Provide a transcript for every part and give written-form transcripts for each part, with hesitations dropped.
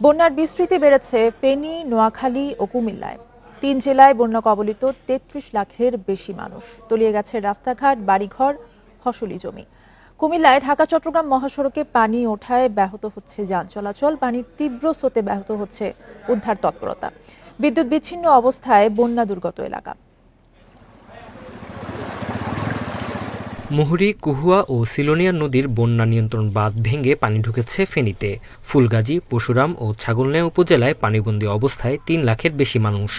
বন্যার বিস্তৃতি বেড়েছে ফেনী, নোয়াখালী ও কুমিল্লায়। ৩ জেলায় বন্যা কবলিত ৩৩ লাখের বেশি মানুষ। তলিয়ে গেছে রাস্তাঘাট, বাড়িঘর, ফসলি জমি। কুমিল্লায় ঢাকা-চট্টগ্রাম মহাসড়কে পানি ওঠায় ব্যাহত হচ্ছে যান চলাচল। পানির তীব্র স্রোতে ব্যাহত হচ্ছে উদ্ধার তৎপরতা। বিদ্যুৎ বিচ্ছিন্ন অবস্থায় বন্যা দুর্গত এলাকা। মুহুরী, কুহুয়া ও সিলোনিয়া নদীর বন্যা নিয়ন্ত্রণ বাঁধ ভেঙে পানি ঢুকেছে ফেনীতে। ফুলগাজী, পরশুরাম ও ছাগলনাইয়া উপজেলায় পানিবন্দী অবস্থায় ৩ লাখের বেশি মানুষ।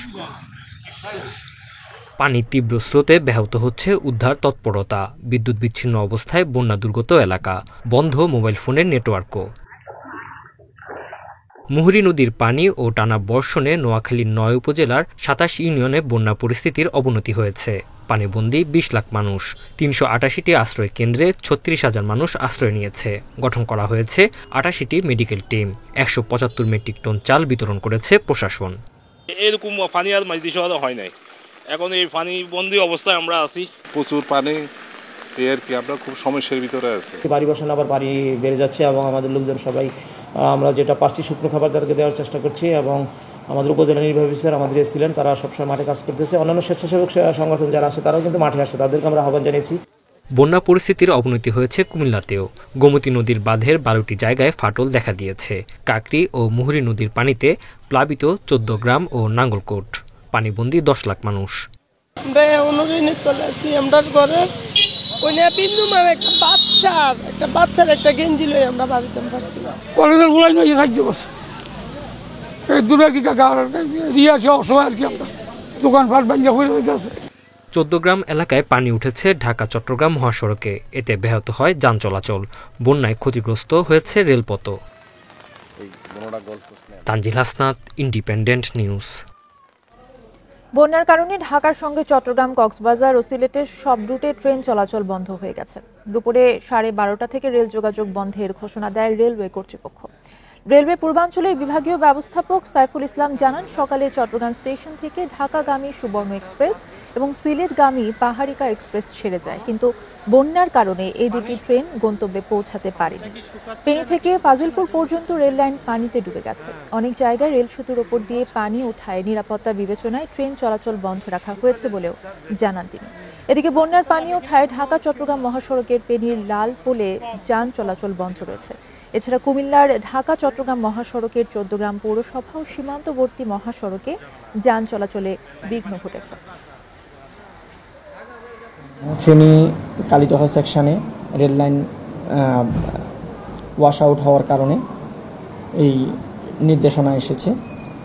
পানির তীব্র স্রোতে ব্যাহত হচ্ছে উদ্ধার তৎপরতা। বিদ্যুৎ বিচ্ছিন্ন অবস্থায় বন্যা দুর্গত এলাকা। বন্ধ মোবাইল ফোনের নেটওয়ার্কও। মুহুরী নদীর পানি ও টানা বর্ষণে নোয়াখালীর ৯ উপজেলার ২৭ ইউনিয়নে বন্যা পরিস্থিতির অবনতি হয়েছে। পানিবন্দী ২০ লাখ মানুষ। ৩৮৮টি আশ্রয় কেন্দ্রে ৩৬,০০০ মানুষ আশ্রয় নিয়েছে। গঠন করা হয়েছে ৮৮টি মেডিকেল টিম। ১৭৫ মেট্রিক টন চাল বিতরণ করেছে প্রশাসন। এরকম পানি আর মাঝদি শহরে হয় নাই। এখন এই পানিবন্দী অবস্থায় আমরা আছি। প্রচুর পানি, আমরা খুব সমস্যার ভিতরে আছি। বাড়ি বসানো আবার পানি বেড়ে যাচ্ছে এবং আমাদের লোকজন সবাই আমরা যেটা পারছি শুকনো খাবার তাদেরকে দেওয়ার চেষ্টা করছি এবং আমাদের উপজেলা নির্বাহী অফিসার আমাদের এসেছিলেন, তারা সবসময় মাঠে কাজ করতেছে। অন্যান্য স্বেচ্ছাসেবক সংগঠন যারা আছে তারাও কিন্তু মাঠে আসছে, তাদেরকে আমরা আহ্বান জানিয়েছি। বন্যা পরিস্থিতির অবনতি হয়েছে কুমিল্লাতেও। গোমতী নদীর বাঁধের ১২টি জায়গায় ফাটল দেখা দিয়েছে। কাকরি ও মুহুরী নদীর পানিতে প্লাবিত ১৪ গ্রাম ও নাঙ্গলকোট। পানিবন্দী ১০ লাখ মানুষ। একটা গেঞ্জি লই আমরা বাড়িতে পারছিলাম। কলেজের গুলাই নয় খাদ্য বসে এই দূরে কি রিয়াছে অসহায় আর কি আমরা দোকানপাট ভাঙা হয়ে যাচ্ছে। ১৪ গ্রাম এলাকায় পানি উঠেছে ঢাকা-চট্টগ্রাম মহাসড়কে। এতে ব্যাহত হয় যান চলাচল। বন্যায় ক্ষতিগ্রস্ত হয়েছে রেলপথও। Tanjil Hasnat, Independent News. বন্যার কারণে ঢাকার সঙ্গে চট্টগ্রাম, কক্সবাজার ও সিলেটের সব রুটে ট্রেন চলাচল বন্ধ হয়ে গেছে। দুপুরে 12:30 থেকে রেল যোগাযোগ বন্ধের ঘোষণা দেয় রেলওয়ে কর্তৃপক্ষ। রেলওয়ে পূর্বাঞ্চলের বিভাগীয় ব্যবস্থাপক সাইফুল ইসলাম জানান, সকালে চট্টগ্রাম স্টেশন থেকে ঢাকাগামী সুবর্ণ এক্সপ্রেস এবং সিলেটগামী পাহাড়িকা এক্সপ্রেস ছেড়ে যায়, কিন্তু বন্যার কারণে এই দুটি ট্রেন গন্তব্যে পৌঁছাতে পারেনি। ফেনী থেকে ফাজিলপুর পর্যন্ত রেল লাইন পানিতে ডুবে গেছে। অনেক জায়গায় রেল সেতুর ওপর দিয়ে পানি ওঠায় নিরাপত্তা বিবেচনায় ট্রেন চলাচল বন্ধ রাখা হয়েছে বলেও জানান তিনি। এদিকে বন্যার পানি ওঠায় ঢাকা-চট্টগ্রাম মহাসড়কের ফেনীর লাল পোলে যান চলাচল বন্ধ রয়েছে। এছাড়া কুমিল্লার ঢাকা-চট্টগ্রাম মহাসড়কের ১৪ গ্রাম পৌরসভা ও সীমান্তবর্তী মহাসড়কে যান চলাচলে বিঘ্ন ঘটেছে। ফেনী কালিদহ সেকশনে রেল লাইন ওয়াশ আউট হওয়ার কারণে এই নির্দেশনা এসেছে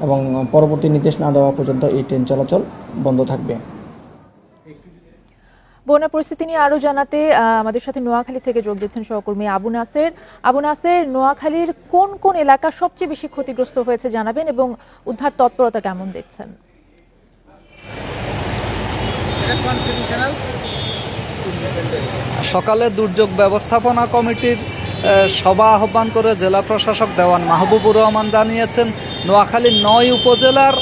এবং পরবর্তী নির্দেশ না দেওয়া পর্যন্ত এই ট্রেন চলাচল বন্ধ থাকবে। বন্যা পরিস্থিতি নিয়ে আরো জানাতে আমাদের সাথে নোয়াখালী থেকে যোগ দিচ্ছেন সহকর্মী আবু নাসের। আবু নাসের, নোয়াখালীর কোন কোন এলাকা সবচেয়ে বেশি ক্ষতিগ্রস্ত হয়েছে জানাবেন এবং উদ্ধার তৎপরতা কেমন দেখছেন? সকালে দুর্যোগ ব্যবস্থাপনা কমিটির সভা আহ্বান করে জেলা প্রশাসক দেওয়ান মাহবুবুর রহমান জানিয়েছেন, নোয়াখালীর ৯ উপজেলার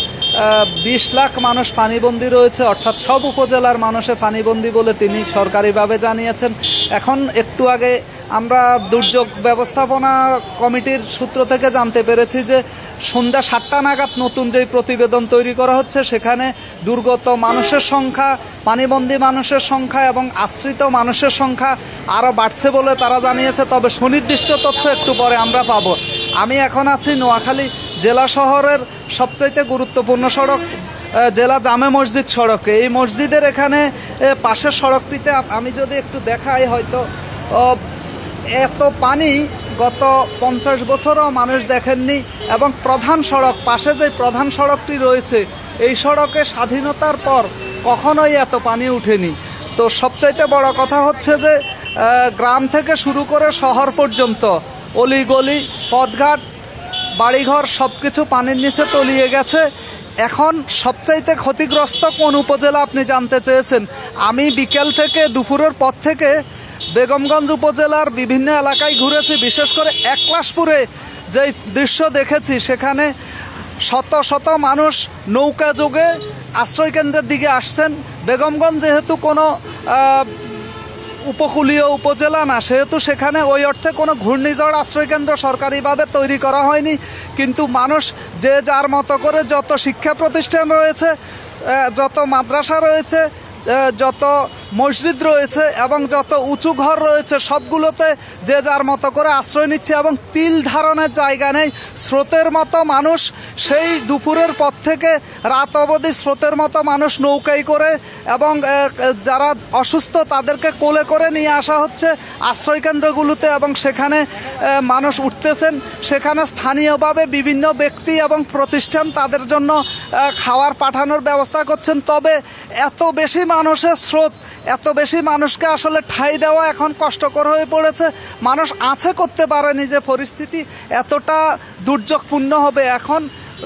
২০ লাখ মানুষ পানিবন্দী রয়েছে, অর্থাৎ সব উপজেলার মানুষে পানিবন্দী বলে তিনি সরকারিভাবে জানিয়েছেন। এখন একটু আগে আমরা দুর্যোগ ব্যবস্থাপনা কমিটির সূত্র থেকে জানতে পেরেছি যে সন্ধ্যা ৭টা নাগাদ নতুন যেই প্রতিবেদন তৈরি করা হচ্ছে সেখানে দুর্গত মানুষের সংখ্যা, পানিবন্দী মানুষের সংখ্যা এবং আশ্রিত মানুষের সংখ্যা আরও বাড়ছে বলে তারা জানিয়েছে। তবে সুনির্দিষ্ট তথ্য একটু পরে আমরা পাব। আমি এখন আছি নোয়াখালী জেলা শহরের সবচাইতে গুরুত্বপূর্ণ সড়ক জেলা জামে মসজিদ সড়কে। এই মসজিদের এখানে পাশের সড়কটিতে আমি যদি একটু দেখাই, হয়তো এত পানি গত ৫০ বছরও মানুষ দেখেননি। এবং প্রধান সড়ক, পাশে যে প্রধান সড়কটি রয়েছে এই সড়কে স্বাধীনতার পর কখনোই এত পানি উঠেনি। তো সবচাইতে বড় কথা হচ্ছে যে গ্রাম থেকে শুরু করে শহর পর্যন্ত অলিগলি, পথঘাট, বাড়িঘর সবকিছু পানির নিচে তলিয়ে গেছে। এখন সবচাইতে ক্ষতিগ্রস্ত কোন উপজেলা আপনি জানতে চেয়েছেন। আমি বিকেল থেকে দুপুরের পর থেকে বেগমগঞ্জ উপজেলার বিভিন্ন এলাকায় ঘুরেছি, বিশেষ করে একলাশপুরে যে দৃশ্য দেখেছি সেখানে শত শত মানুষ নৌকা যোগে আশ্রয়কেন্দ্রের দিকে আসছেন। বেগমগঞ্জ যেহেতু কোনো উপকূলীয় উপজেলা না, সেহেতু সেখানে ওই অর্থে কোনো ঘূর্ণিঝড় আশ্রয়কেন্দ্র সরকারিভাবে তৈরি করা হয়নি। কিন্তু মানুষ যে যার মতো করে যত শিক্ষা প্রতিষ্ঠান রয়েছে, যত মাদ্রাসা রয়েছে, যত মসজিদ রয়েছে এবং যত উঁচু ঘর রয়েছে, সবগুলোতে যে যার মতো করে আশ্রয় নিচ্ছে এবং তিল ধারণের জায়গা নেই। স্রোতের মতো মানুষ সেই দুপুরের পর থেকে রাত অবধি স্রোতের মতো মানুষ নৌকায় করে এবং যারা অসুস্থ তাদেরকে কোলে করে নিয়ে আসা হচ্ছে আশ্রয়কেন্দ্রগুলোতে এবং সেখানে মানুষ উঠতেছেন। সেখানে স্থানীয়ভাবে বিভিন্ন ব্যক্তি এবং প্রতিষ্ঠান তাদের জন্য খাবার পাঠানোর ব্যবস্থা করছেন। তবে এত বেশি মানুষের স্রোত, এত বেশি মানুষকে আসলে ঠাঁই দেওয়া এখন কষ্টকর হয়ে পড়েছে। মানুষ আছে করতে পারেনি যে পরিস্থিতি এতটা দুর্যোগপূর্ণ হবে। এখন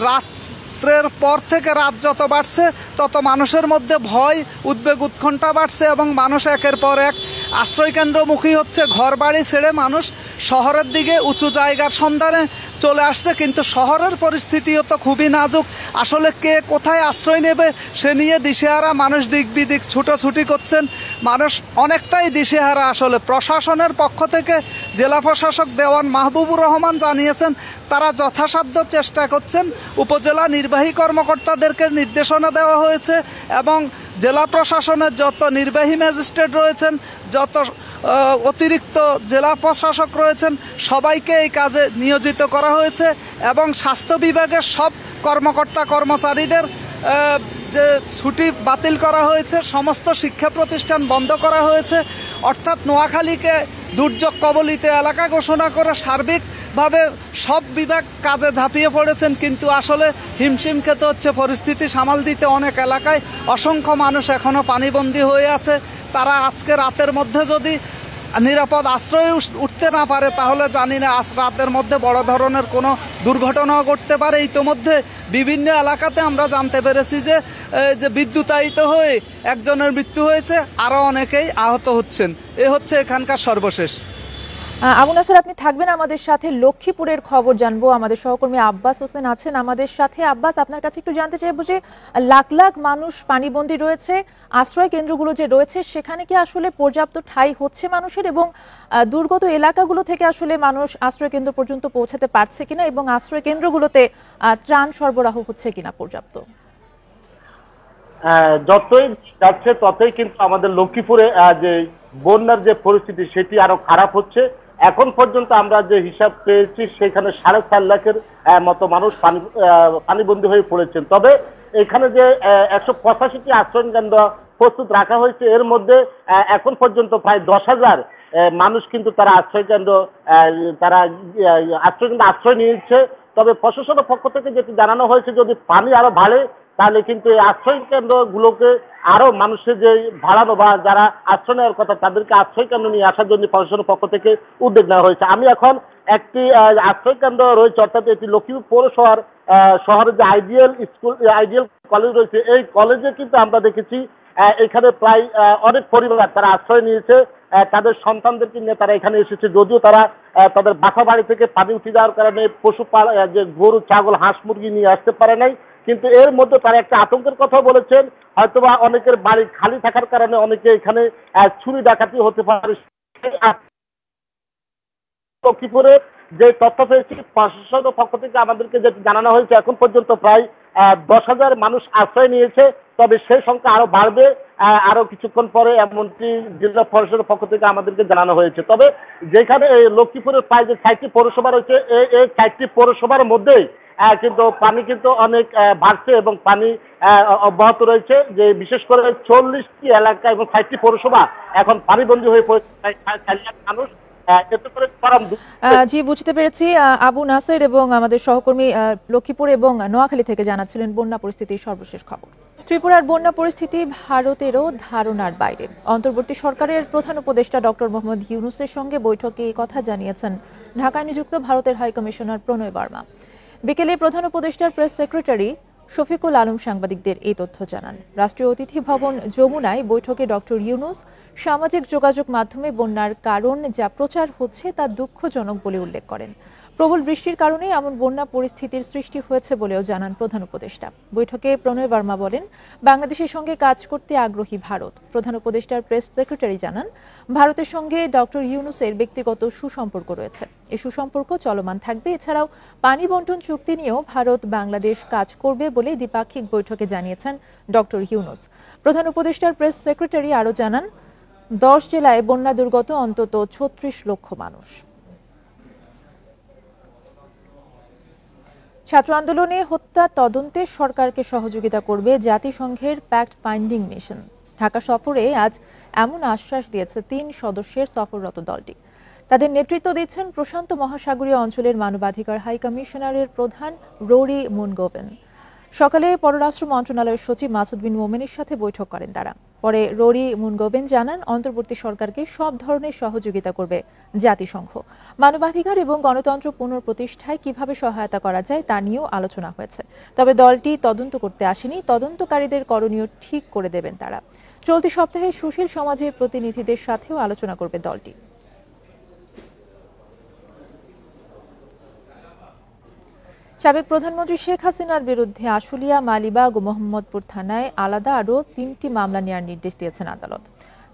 রাত্রের পর থেকে রাত যত বাড়ছে তত মানুষের মধ্যে ভয়, উদ্বেগ, উৎকণ্ঠা বাড়ছে এবং মানুষ একের পর এক আশ্রয়কেন্দ্রমুখী হচ্ছে। ঘর বাড়ি ছেড়ে মানুষ শহরের দিকে উঁচু জায়গার সন্ধানে চলে আসছে। কিন্তু শহরের পরিস্থিতিও তো খুবই নাজুক। আসলে কে কোথায় আশ্রয় নেবে সে নিয়ে দিশেহারা মানুষ, দিক বিদিক ছুটোছুটি করছেন। মানুষ অনেকটাই দিশেহারা। আসলে প্রশাসনের পক্ষ থেকে জেলা প্রশাসক দেওয়ান মাহবুবুর রহমান জানিয়েছেন তারা যথাসাধ্য চেষ্টা করছেন। উপজেলা নির্বাহী কর্মকর্তাদেরকে নির্দেশনা দেওয়া হয়েছে এবং জেলা প্রশাসনের যত নির্বাহী ম্যাজিস্ট্রেট রয়েছেন, যত অতিরিক্ত জেলা প্রশাসক রয়েছেন, সবাইকে এই কাজে নিয়োজিত করা হয়েছে এবং স্বাস্থ্য বিভাগের সব কর্মকর্তা কর্মচারীদের যে ছুটি বাতিল করা হয়েছে, সমস্ত শিক্ষা প্রতিষ্ঠান বন্ধ করা হয়েছে। অর্থাৎ নোয়াখালীকে দুর্যোগ কবলিত এলাকা ঘোষণা করে সার্বিকভাবে সব বিভাগ কাজে ঝাঁপিয়ে পড়েছেন। কিন্তু আসলে হিমশিম খেতে হচ্ছে পরিস্থিতি সামাল দিতে। অনেক এলাকায় অসংখ্য মানুষ এখনও পানিবন্দী হয়ে আছে। তারা আজকে রাতের মধ্যে যদি নিরাপদ আশ্রয়ে উঠতে না পারে তাহলে জানি না আজ রাতের মধ্যে বড় ধরনের কোনো দুর্ঘটনাও ঘটতে পারে। ইতোমধ্যে বিভিন্ন এলাকাতে আমরা জানতে পেরেছি যে বিদ্যুতায়িত হয়ে একজনের মৃত্যু হয়েছে, আরও অনেকেই আহত হচ্ছেন। এ হচ্ছে এখানকার সর্বশেষ। আবু নাসের, আপনি থাকবেন আমাদের সাথে, লক্ষ্মীপুরের খবর জানবো। আমাদের সহকর্মী আব্বাস হোসেন আছেন আমাদের সাথে। আব্বাস, আপনার কাছে একটু জানতে চাইবো যে লাখ লাখ মানুষ পানিবন্দী রয়েছে, আশ্রয় কেন্দ্রগুলো যে রয়েছে সেখানে কি আসলে পর্যাপ্ত ঠাঁই হচ্ছে মানুষের, এবং দুর্গত এলাকাগুলো থেকে আসলে মানুষ আশ্রয় কেন্দ্র পর্যন্ত পৌঁছাতে পারছে কিনা, এবং আশ্রয় কেন্দ্রগুলোতে ত্রাণ সরবরাহ হচ্ছে কিনা পর্যাপ্ত? যতই যাচ্ছে ততই কিন্তু আমাদের লক্ষ্মীপুরে যে বন্যার যে পরিস্থিতি সেটি আরো খারাপ হচ্ছে। এখন পর্যন্ত আমরা যে হিসাব পেয়েছি সেখানে 4.5 লাখের মতো মানুষ পানিবন্দী হয়ে পড়েছেন। তবে এখানে যে 185টি আশ্রয় কেন্দ্র প্রস্তুত রাখা হয়েছে এর মধ্যে এখন পর্যন্ত প্রায় 10,000 মানুষ কিন্তু তারা আশ্রয় আশ্রয় নিয়েছে। তবে প্রশাসনের পক্ষ থেকে যেটি জানানো হয়েছে যদি পানি আরো বাড়ে তাহলে কিন্তু এই আশ্রয় কেন্দ্রগুলোকে আরো মানুষের যে ভাড়ানো বা যারা আশ্রয় নেওয়ার কথা তাদেরকে আশ্রয় কেন্দ্র নিয়ে আসার জন্য প্রশাসনের পক্ষ থেকে উদ্যোগ নেওয়া হয়েছে। আমি এখন একটি আশ্রয় কেন্দ্র রয়েছে, অর্থাৎ এটি লক্ষ্মীপুর পৌরসভার শহরের যে আইডিয়াল কলেজ রয়েছে, এই কলেজে কিন্তু আমরা দেখেছি এখানে প্রায় অনেক পরিবার তারা আশ্রয় নিয়েছে, তাদের সন্তানদেরকে নিয়ে তারা এখানে এসেছে। যদিও তারা তাদের বাসা বাড়ি থেকে পানি উঠে যাওয়ার কারণে যে গরু, ছাগল, হাঁস, মুরগি নিয়ে আসতে পারে নাই। কিন্তু এর মধ্যে তারা একটা আতঙ্কের কথা বলেছেন, হয়তোবা অনেকের বাড়ি খালি থাকার কারণে অনেকে এখানে চুরি ডাকাতি হতে পারে। লক্ষ্মীপুরে যে তথ্য পেয়েছি প্রশাসনের পক্ষ থেকে আমাদেরকে যেটি জানানো হয়েছে এখন পর্যন্ত প্রায় 10,000 মানুষ আশ্রয় নিয়েছে। তবে সেই সংখ্যা আরো বাড়বে আরো কিছুক্ষণ পরে, এমনকি জেলা প্রশাসনের পক্ষ থেকে আমাদেরকে জানানো হয়েছে। তবে যেখানে লক্ষ্মীপুরের প্রায় যে 6টি পৌরসভা রয়েছে এই 6টি পৌরসভার মধ্যেই কিন্তু পানি কিন্তু অনেক বাড়ছে এবং পানি অব্যাহত রয়েছে। যে বিশেষ করে 40টি এলাকা এবং 6টি পৌরসভা এখন পানিবন্দী হয়ে পড়েছে প্রায় 4 লাখ মানুষ। জি, বুঝতে পেরেছি। আবু নাসের এবং আমাদের সহকর্মী লক্ষ্মীপুর এবং নোয়াখালী থেকে জানাচ্ছিলেন বন্যা পরিস্থিতির সর্বশেষ খবর। ত্রিপুরার বন্যা পরিস্থিতি ভারতেরও ধারণার বাইরে। অন্তর্বর্তী সরকারের প্রধান উপদেষ্টা ডক্টর মোহাম্মদ ইউনূসের সঙ্গে বৈঠকে এই কথা জানিয়েছেন ঢাকায় নিযুক্ত ভারতের হাই কমিশনার প্রণয় বর্মা। বিকেলে প্রধান উপদেষ্টার প্রেস সেক্রেটারি শফিকুল আলম সাংবাদিকদের এই তথ্য জানান। রাষ্ট্রীয় অতিথি ভবন যমুনায় বৈঠকে ডক্টর ইউনূস সামাজিক যোগাযোগ মাধ্যমে বন্যার কারণ যা প্রচার হচ্ছে তা দুঃখজনক বলে উল্লেখ করেন। প্রবল বৃষ্টির কারণে এমন বন্যা পরিস্থিতির সৃষ্টি হয়েছে বলেও জানান প্রধান উপদেষ্টা। বৈঠকে প্রণয় বর্মা বলেন, বাংলাদেশের সঙ্গে কাজ করতে আগ্রহী ভারত। প্রধান উপদেষ্টার প্রেস সেক্রেটারি জানান, ভারতের সঙ্গে ডক্টর ইউনূসের ব্যক্তিগত সুসম্পর্ক রয়েছে। এই সুসম্পর্ক চলমান থাকবে। এছাড়াও পানি বন্টন চুক্তি নিয়েও ভারত বাংলাদেশ কাজ করবে বলে দ্বিপাক্ষিক বৈঠকে জানিয়েছেন ডক্টর ইউনূস। প্রধান উপদেষ্টার প্রেস সেক্রেটারি আরও জানান, 10 জেলায় বন্যা দুর্গত অন্তত 36 লক্ষ মানুষ। ছাত্র আন্দোলনে হত্যা তদন্তে সরকারকে সহযোগিতা করবে জাতিসংঘের ফ্যাক্ট ফাইন্ডিং মিশন। ঢাকা সফরে আজ এমন আশ্বাস দিয়েছে 3 সদস্যের সফররত দলটি। তাদের নেতৃত্ব দিচ্ছেন প্রশান্ত মহাসাগরীয় অঞ্চলের মানবাধিকার হাই কমিশনারের প্রধান রোরি মুনগোভেন। সকালে পররাষ্ট্র মন্ত্রণালয়ের সচিব মাসুদ বিন মোমেনের সাথে বৈঠক করেন তারা। পরে রোরি মুনগোভেন জানান, অন্তর্বর্তী সরকারকে সব ধরনের সহযোগিতা করবে জাতিসংঘ। মানবাধিকার এবং গণতন্ত্র পুনঃপ্রতিষ্ঠায় কিভাবে সহায়তা করা যায় তা নিয়েও আলোচনা হয়েছে। তবে দলটি তদন্ত করতে আসেনি, তদন্তকারীদের করণীয় ঠিক করে দেবেন তারা। চলতি সপ্তাহে সুশীল সমাজের প্রতিনিধিদের সাথেও আলোচনা করবে দলটি। সাবেক প্রধানমন্ত্রী শেখ হাসিনার বিরুদ্ধে আশুলিয়া, মালিবাগ ও মোহাম্মদপুর থানায় আলাদা আরও 3টি মামলা নেওয়ার নির্দেশ দিয়েছেন আদালত।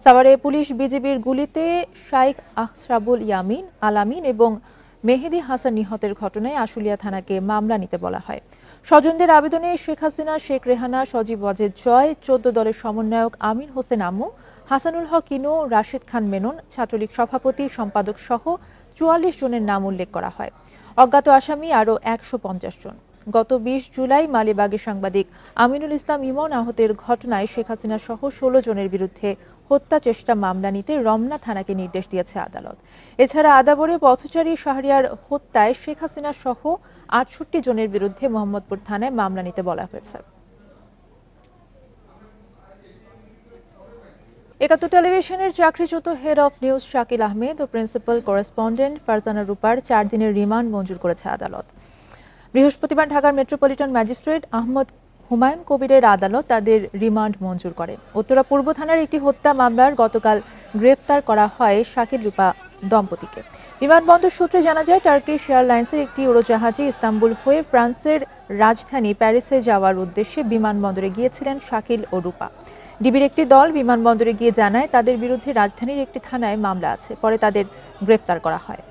সাভারে পুলিশ বিজিবির গুলিতে শাইখ আশরাফুল ইয়ামিন, আলামিন এবং মেহেদি হাসান নিহতের ঘটনায় আশুলিয়া থানাকে মামলা নিতে বলা হয়। স্বজনদের আবেদনে শেখ হাসিনা, শেখ রেহানা, সজীব ওয়াজেদ জয়, 14 দলের সমন্বয়ক আমির হোসেন আমু, হাসানুল হক ইনু, রাশেদ খান মেনন, ছাত্রলীগ সভাপতি, সম্পাদক সহ 44 জনের নাম উল্লেখ করা হয়। অজ্ঞাত আসামি আরও 150 জন। গত 20 জুলাই মালিবাগে সাংবাদিক আমিনুল ইসলাম ইমন আহতের ঘটনায় শেখ হাসিনা সহ 16 জনের বিরুদ্ধে হত্যা চেষ্টা মামলা নিতে রমনা থানাকে নির্দেশ দিয়েছে আদালত। এছাড়া আদাবরে পথচারী শাহরিয়ার হত্যায় শেখ হাসিনা সহ 68 জনের বিরুদ্ধে মোহাম্মদপুর থানায় মামলা নিতে বলা হয়েছে। একাত্তর টেলিভিশনের চাকরিচ্যুত head of news Shakil Ahmed ও প্রিন্সিপাল করেসপন্ডেন্ট ফারজানা রূপার 4 দিনের রিমান্ড মঞ্জুর করেছে আদালত। বৃহস্পতিবার ঢাকার মেট্রোপলিটন ম্যাজিস্ট্রেট আহমদ হুমায়ুন কবিরের আদালত তাদের রিমান্ড মঞ্জুর করে। উত্তরা পূর্ব থানার একটি হত্যা মামলার গতকাল গ্রেফতার করা হয় শাকিল রূপা দম্পতিকে। বিমানবন্দর সূত্রে জানা যায়, টার্কিশ এয়ারলাইন্সের একটি উড়োজাহাজে ইস্তাম্বুল হয়ে ফ্রান্সের রাজধানী প্যারিসে যাওয়ার উদ্দেশ্যে বিমানবন্দরে গিয়েছিলেন শাকিল ও রূপা। ডিবির একটি দল বিমানবন্দরে গিয়ে জানায় তাদের বিরুদ্ধে রাজধানীর একটি থানায় মামলা আছে। পরে তাদের গ্রেফতার করা হয়।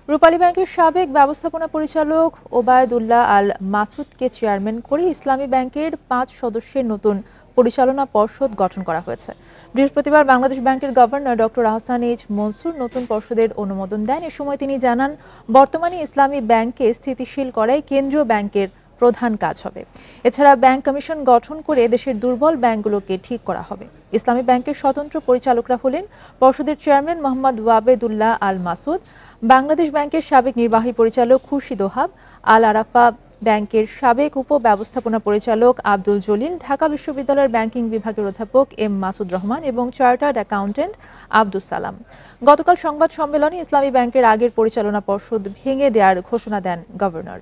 রূপালী ব্যাংকের সাবেক ব্যবস্থাপনা পরিচালক ওবায়দুল্লাহ আল মাসুদকে চেয়ারম্যান করে ইসলামী ব্যাংকের 5 সদস্যের নতুন পরিচালনা পর্ষদ গঠন করা হয়েছে। বৃহস্পতিবার বাংলাদেশ ব্যাংকের governor doctor Ahsan H Mansur নতুন পর্ষদের অনুমোদন দেন। এ সময় তিনি জানান, বর্তমানে ইসলামী ব্যাংককে স্থিতিশীল করাই কেন্দ্রীয় ব্যাংকের প্রধান কাজ হবে। এছাড়া ব্যাংক কমিশন গঠন করে দেশের দুর্বল ব্যাংকগুলোকে ঠিক করা হবে। ইসলামী ব্যাংকের স্বতন্ত্র পরিচালকরা হলেন পর্ষদের চেয়ারম্যান মোহাম্মদ ওয়াবেদুল্লাহ আল মাসুদ, বাংলাদেশ ব্যাংকের সাবেক নির্বাহী পরিচালক খুরশিদ ওহাব, আল আরাফা ব্যাংকের সাবেক উপ ব্যবস্থাপনা পরিচালক আব্দুল জলিল, ঢাকা বিশ্ববিদ্যালয়ের ব্যাংকিং বিভাগের অধ্যাপক এম মাসুদ রহমান এবং চার্টার্ড অ্যাকাউন্টেন্ট আব্দুস সালাম। গতকাল সংবাদ সম্মেলনে ইসলামী ব্যাংকের আগের পরিচালনা পর্ষদ ভেঙে দেওয়ার ঘোষণা দেন গভর্নর।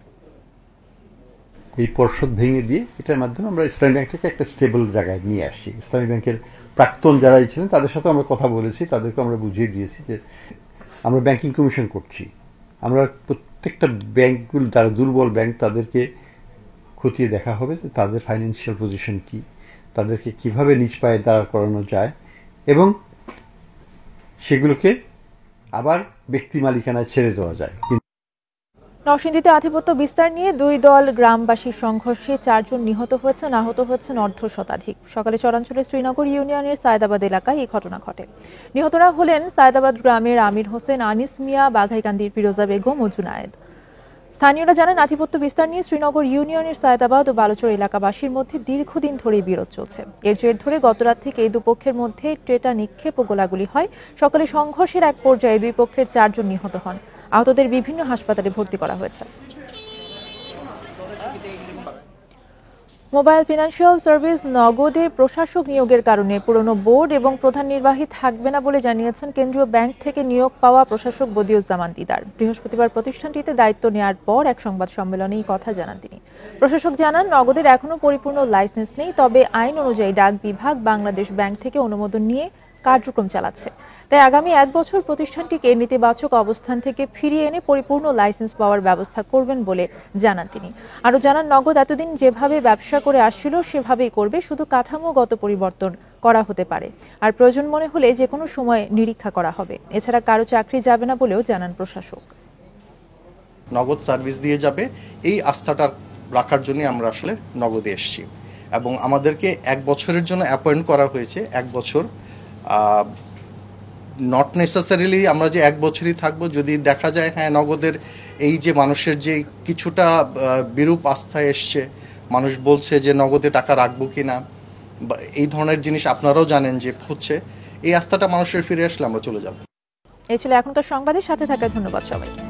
এই পর্ষদ ভেঙে দিয়ে এটার মাধ্যমে আমরা ইসলামী ব্যাংকটাকে একটা স্টেবল জায়গায় নিয়ে আসি। ইসলামী ব্যাংকের প্রাক্তন যারাই ছিলেন তাদের সাথে আমরা কথা বলেছি, তাদেরকে আমরা বুঝিয়ে দিয়েছি যে আমরা ব্যাংকিং কমিশন করছি। আমরা প্রত্যেকটা ব্যাংকগুলো যারা দুর্বল ব্যাংক তাদেরকে খতিয়ে দেখা হবে যে তাদের ফাইন্যান্সিয়াল পজিশন কি, তাদেরকে কিভাবে নিজ পায়ে দাঁড় করানো যায় এবং সেগুলোকে আবার ব্যক্তি মালিকানায় ছেড়ে দেওয়া যায়। নরসিংদীতে আধিপত্য বিস্তার নিয়ে 2 দল গ্রামবাসীর সংঘর্ষে 4 জন নিহত হয়েছেন, আহত হয়েছেন অর্ধশতাধিক। সকালে চরাঞ্চলের শ্রীনগর ইউনিয়নের সায়দাবাদ এলাকায় এই ঘটনা ঘটে। নিহতরা হলেন সায়দাবাদ গ্রামের আমির হোসেন, আনিস মিয়া, বাঘাইকান্দির ফিরোজা বেগম ও জুনায়েদ। স্থানীয়রা জানান, আধিপত্য বিস্তার নিয়ে শ্রীনগর ইউনিয়নের সায়দাবাদ ও বালুচর এলাকাবাসীর মধ্যে দীর্ঘদিন ধরে বিরোধ চলছে। এর জের ধরে গতরাত থেকে এই দুপক্ষের মধ্যে টেটা নিক্ষেপ ও গোলাগুলি হয়। সকালে সংঘর্ষের এক পর্যায়ে 2 পক্ষের 4 জন নিহত হন। আহতদের বিভিন্ন হাসপাতালে ভর্তি করা হয়েছে। মোবাইল ফিনান্সিয়াল সার্ভিস নগদে প্রশাসক নিয়োগের কারণে পুরনো বোর্ড এবং প্রধান নির্বাহী থাকবে না বলে জানিয়েছেন কেন্দ্রীয় ব্যাংক থেকে নিয়োগ পাওয়া প্রশাসক বদিউজ্জামান দিদার। বৃহস্পতিবার প্রতিষ্ঠানটিতে দায়িত্ব নেওয়ার পর এক সংবাদ সম্মেলনে এই কথা জানান তিনি। প্রশাসক জানান, নগদের এখনো পরিপূর্ণ লাইসেন্স নেই, তবে আইন অনুযায়ী ডাক বিভাগ বাংলাদেশ ব্যাংক থেকে অনুমোদন নিয়ে কার্যক্রম চালাচ্ছে। তাই আগামী 1 বছর প্রতিষ্ঠানটিকে নেতিবাচক অবস্থান থেকে ফিরিয়ে এনে পরিপূর্ণ লাইসেন্স পাওয়ার ব্যবস্থা করবেন বলে জানান তিনি। আরও জানান, নগদ এতদিন যেভাবে ব্যবসা করে আসছিল সেভাবেই করবে, শুধু কাঠামোগত পরিবর্তন করা হতে পারে। আর প্রয়োজন মনে হলে যে কোনো সময় নিরীক্ষা করা হবে। এছাড়া কারো চাকরি যাবে না বলেও জানান প্রশাসক। নগদ সার্ভিস দিয়ে যাবে, এই আস্থাটা রাখার জন্য আমরা আসলে নগদে এসেছি এবং আমাদেরকে 1 বছরের জন্য অ্যাপয়েন্ট করা হয়েছে। 1 বছর নট নেসেসারিলি আমরা যে 1 বছরই থাকবো, যদি দেখা যায় হ্যাঁ নগদের এই যে মানুষের যে কিছুটা বিরূপ আস্থা এসছে, মানুষ বলছে যে নগদে টাকা রাখবো কিনা, এই ধরনের জিনিস আপনারাও জানেন যে হচ্ছে, এই আস্থাটা মানুষের ফিরে আসলে আমরা চলে যাব। এই ছিল এখনকার সংবাদের সাথে থাকার ধন্যবাদ সবাইকে।